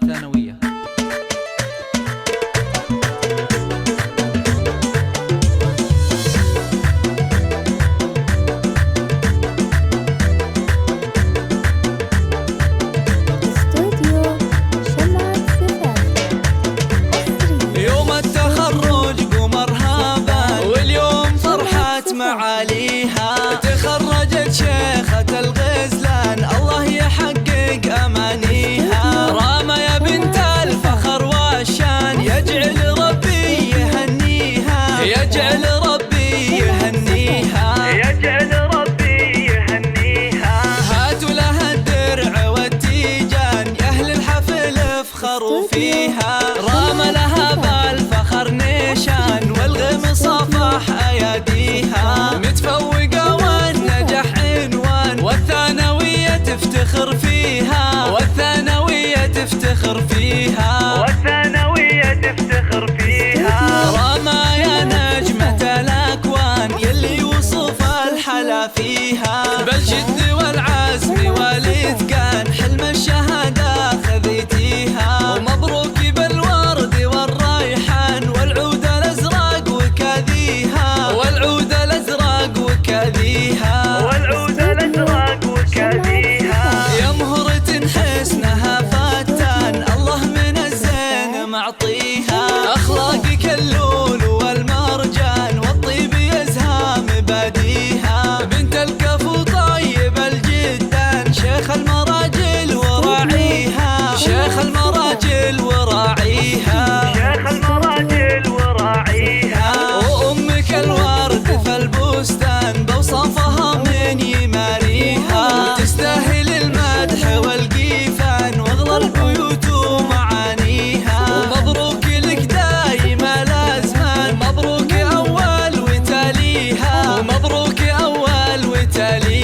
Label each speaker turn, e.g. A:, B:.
A: الثانوية.
B: استوديو شمعة زفاف حصري.
C: يوم التخرج ومرحبا، واليوم فرحة معاليها. تخرجت شيخة الغزلان، الله يحقق أمانيها. راما يا بنت الفخر والشان، يجعل ربي يهنيها، يجعل ربي يهنيها، يجعل ربي يهنيها. هاتوا لها الدرع والتيجان، يا أهل الحفل افخروا فيها. راما لها بالفخر نيشان، والغم صفح أياديها. متفوقة والنجاح عنوان، والثانوية تفتخر فيها، والثانوية تفتخر فيها، والثانوية تفتخر فيها. راما يا نجمة الأكوان، يلي وصف الحلا فيها. بالجد والعزم والإتقان، حلم الشهادة خذيتيها. ومبروك بالورد والريحان، والعود الأزرق وكاذيها، والعود الأزرق وكاذيها، والعود الأزرق وكاذيها. يا مهرة حسنها فتان، الله من الزين معطيها. أخلاقك اللول والمرجان، والطيب يزهى مباديها. بنت الكفو طيب الجدان، شيخ المراجل وراعيها، شيخ المراجل وراعيها، شيخ المراجل وراعيها. وأمك الورد في البستان، بوصفها من يماريها. تستاهل المدح والقيفان، واغلى البيوت ومعانيها. ومبروك لك دايم الأزمان، مبروك أول وتاليها، ومبروك أول وتاليها.